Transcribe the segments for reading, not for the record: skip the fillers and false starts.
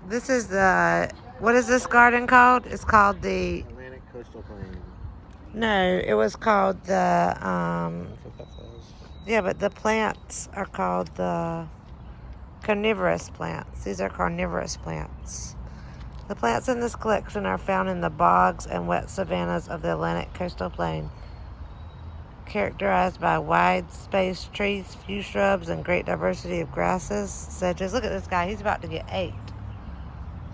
This is the, what is this garden called? It's called the, Atlantic Coastal Plain. no, it was called the, That's what that says. yeah, but the plants are called the carnivorous plants. These are carnivorous plants. The plants in this collection are found in the bogs and wet savannas of the Atlantic coastal plain, characterized by wide-spaced trees, few shrubs, and great diversity of grasses, sedges. Look at this guy. He's about to get ate.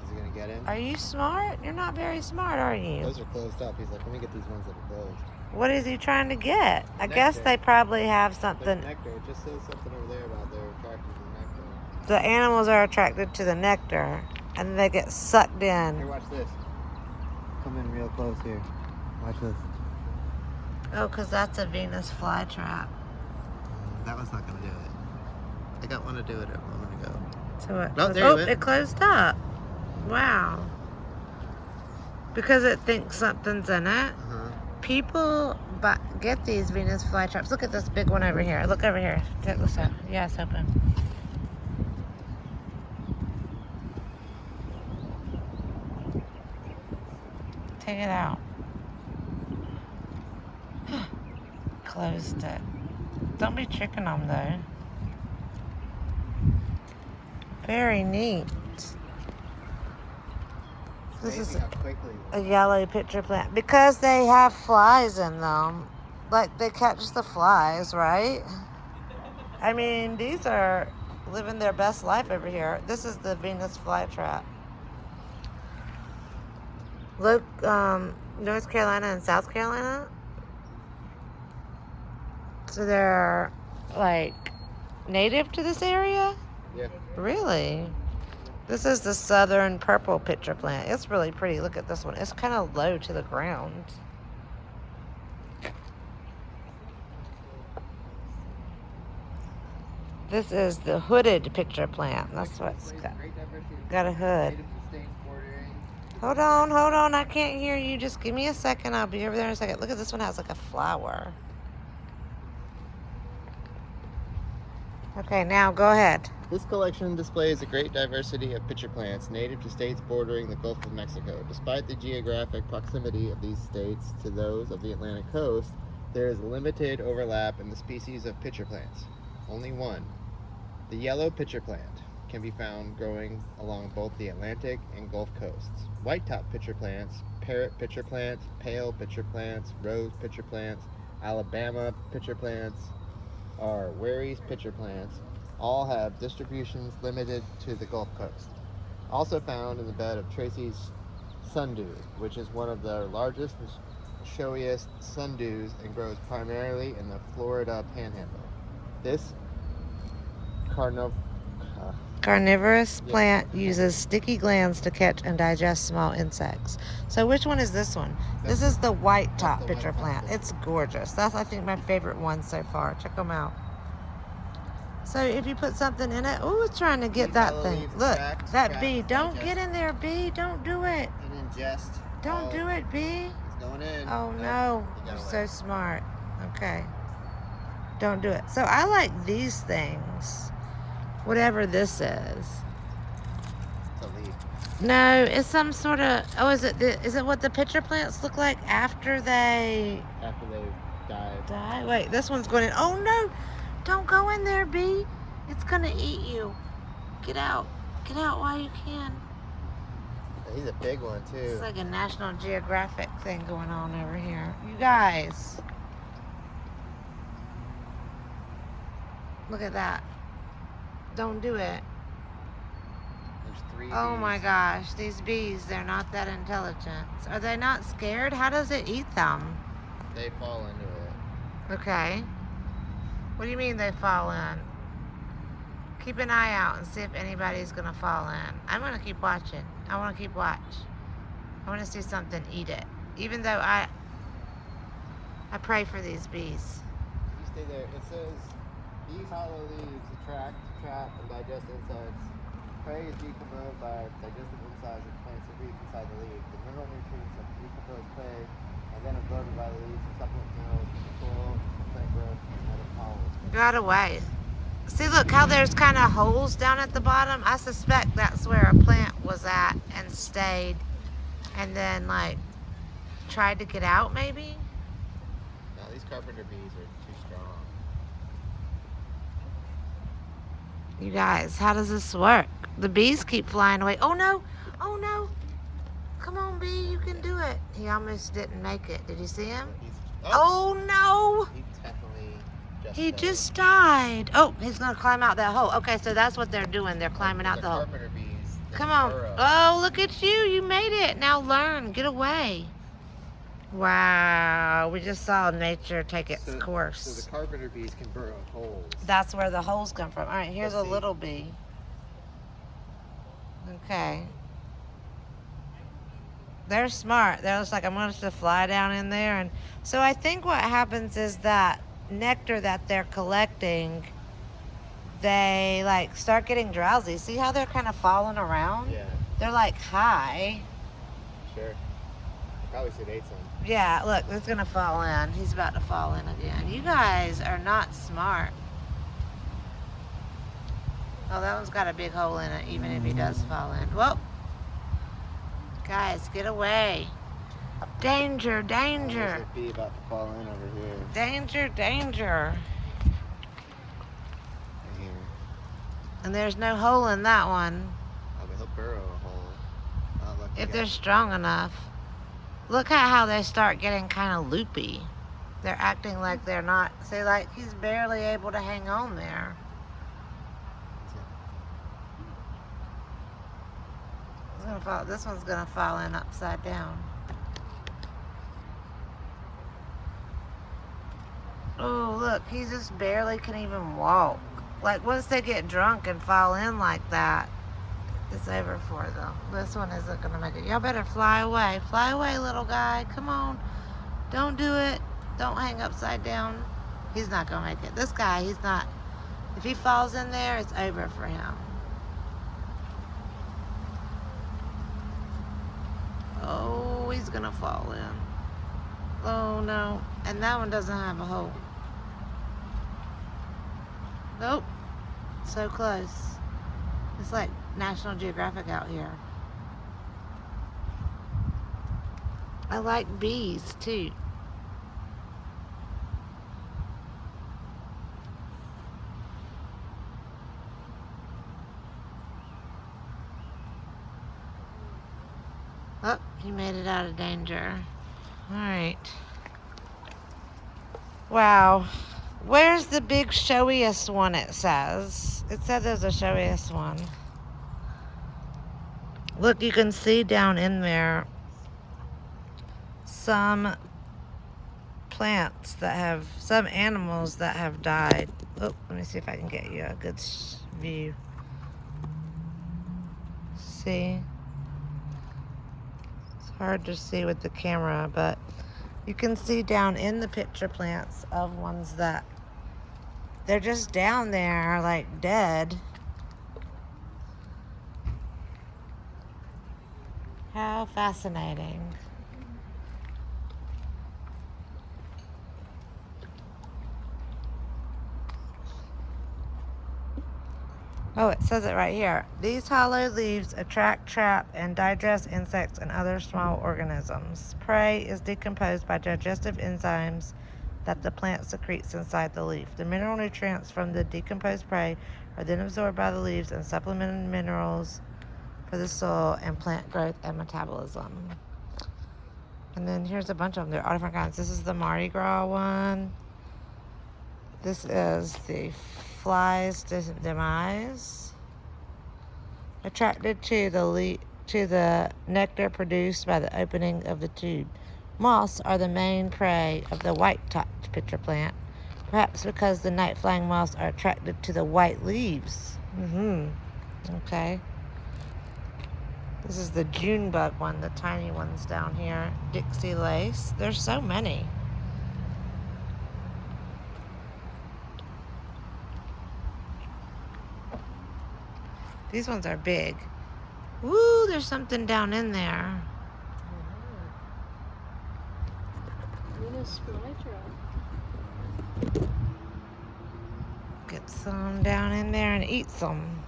Is he gonna get in? Are you smart? You're not very smart, are you? Those are closed up. He's like, let me get these ones that are closed. What is he trying to get? I Nectar. guess they probably have There's something. nectar. It just says something over there about they're attracted to the nectar. The animals are attracted to the nectar, and they get sucked Here, in. watch this. Come in real close here. Watch this. Oh, because that's a Venus flytrap. That one's not gonna do it. I got one to do it a moment ago. So it, Oh, there you went. it closed up. Wow. Because it thinks something's in it. Uh-huh. People get these Venus flytraps. Look at this big one over here. Look over here. Check this out. Yeah, it's open. Take it out. Closed it. Don't be tricking them though. Very neat. This is Amazing how quickly. a yellow pitcher plant because they have flies in them. Like they catch the flies, right? I mean, these are living their best life over here. This is the Venus flytrap. Look, North Carolina and South Carolina. So they're like native to this area? Yeah. Really? This is the southern purple pitcher plant. It's really pretty. Look at this one. It's kind of low to the ground. This is the hooded pitcher plant. That's what's got a hood. Hold on. I can't hear you. Just give me a second. I'll be over there in a second. Look at this one. Has like a flower. Okay, now go ahead. This collection displays a great diversity of pitcher plants native to states bordering the Gulf of Mexico. Despite the geographic proximity of these states to those of the Atlantic coast, there is limited overlap in the species of pitcher plants. Only one. The yellow pitcher plant can be found growing along both the Atlantic and Gulf coasts. White-top pitcher plants, parrot pitcher plants, pale pitcher plants, rose pitcher plants, Alabama pitcher plants, are Wary's pitcher plants. All have distributions limited to the Gulf Coast. Also found in the bed of Tracy's sundew, which is one of the largest and showiest sundews and grows primarily in the Florida Panhandle. This Carnivorous plant uses sticky glands to catch and digest small insects. So which one is this one? This is the white top pitcher plant. It's gorgeous. That's, I think, my favorite one so far. Check them out. So if you put something in it, oh, it's trying to get that thing. Look, that bee. Don't get in there, bee. Don't do it. And ingest. Don't do it, bee. He's going in. Oh no, you're so smart. Okay. Don't do it. So I like these things. Whatever this is. It's a leaf. No, it's some sort of. Oh, is it what the pitcher plants look like after they died? Die. Wait, this one's going in. Oh no! Don't go in there, bee. It's gonna eat you. Get out. Get out while you can. He's a big one too. It's like a National Geographic thing going on over here. You guys, look at that. Don't do it. There's 3 Oh bees. my gosh, these bees, they're not that intelligent. Are they not scared? How does it eat them? They fall into it. Okay. What do you mean they fall in? Keep an eye out and see if anybody's going to fall in. I'm going to keep watching. I want to keep watch. I want to see something eat it. Even though I pray for these bees. You stay there. It says, these hollow leaves attract, trap, and digest insects. Prey is decomposed by digestive enzymes which plants secrete inside the leaf. The mineral nutrients of decomposed prey are then absorbed by the leaves and supplement minerals in the soil, plant growth, and other pollen. Got away. See, look how there's kind of holes down at the bottom. I suspect that's where a plant was at and stayed, and then like tried to get out, maybe. No, these carpenter bees are too strong. You guys, how does this work? The bees keep flying away. Oh no! Oh no! Come on, bee, you can do it. He almost didn't make it. Did you see him? Oh no! He definitely He just died. Oh, he's gonna climb out that hole. Okay, so that's what they're doing. They're climbing out the hole. Carpenter bees. Come on. Oh, look at you. You made it. Now learn. Get away. Wow. We just saw nature take its course. So the carpenter bees can burrow holes. That's where the holes come from. All right, here's Let's a see. little bee. Okay. They're smart. They're just like, I'm going to fly down in there. And so I think what happens is that nectar that they're collecting, they like start getting drowsy. See how they're kind of falling around? Yeah. They're like high. Sure. Probably sedate some. Yeah, look, it's gonna fall in. He's about to fall in again. You guys are not smart. Oh, that one's got a big hole in it, even if he does fall in. Whoa. Guys, get away. Danger, danger. There's a bee about to fall in over here. Danger, danger. Right here. And there's no hole in that one. Oh, but he'll burrow a hole. Oh, look, If they're strong enough. Look at how they start getting kind of loopy. They're acting like they're not. See, like he's barely able to hang on there. It's gonna fall. This one's gonna fall in upside down. Oh, look, he just barely can even walk. Like once they get drunk and fall in like that, it's over for them. This one isn't gonna make it. Y'all better fly away. Fly away, little guy. Come on. Don't do it. Don't hang upside down. He's not gonna make it. This guy, he's not. If he falls in there, it's over for him. Oh, he's gonna fall in. Oh no. And that one doesn't have a hole. Nope. So close. It's like National Geographic out here. I like bees too. Oh, he made it out of danger. All right. Wow. Where's the big showiest one, it says? It said there's a showiest one. Look, you can see down in there some plants that have, some animals that have died. Oh, let me see if I can get you a good view. See? It's hard to see with the camera, but you can see down in the picture plants of ones that they're just down there like dead. How fascinating. Oh, it says it right here. These hollow leaves attract, trap, and digest insects and other small organisms. Prey is decomposed by digestive enzymes that the plant secretes inside the leaf. The mineral nutrients from the decomposed prey are then absorbed by the leaves and supplement minerals for the soil and plant growth and metabolism. And then here's a bunch of them. They're all different kinds. This is the Mardi Gras one. This is the fly's demise. Attracted to the nectar produced by the opening of the tube. Moths are the main prey of the white-topped pitcher plant, perhaps because the night-flying moths are attracted to the white leaves. Okay. This is the June bug one, the tiny ones down here. Dixie lace. There's so many. These ones are big. Woo, there's something down in there. Get some down in there and eat some.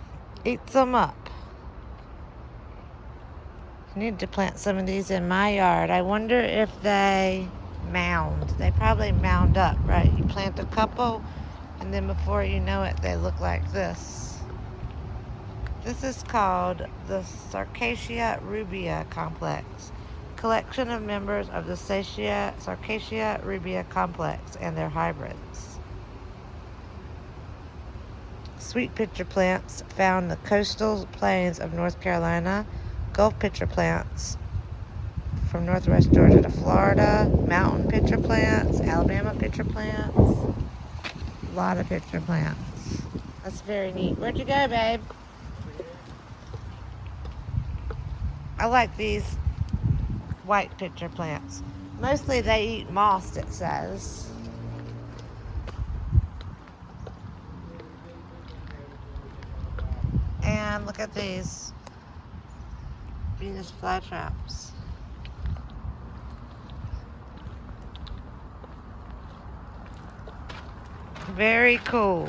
Eat some up. I need to plant some of these in my yard. I wonder if they mound. They probably mound up, right? You plant a couple, and then before you know it, they look like this. This is called the Sarcacia rubia complex. Collection of members of the Sarcacia rubia complex and their hybrids. Sweet pitcher plants found in the coastal plains of North Carolina. Gulf pitcher plants from northwest Georgia to Florida. Mountain pitcher plants, Alabama pitcher plants. A lot of pitcher plants. That's very neat. Where'd you go, babe? I like these white pitcher plants. Mostly they eat moss, it says. And look at these Venus flytraps. Very cool.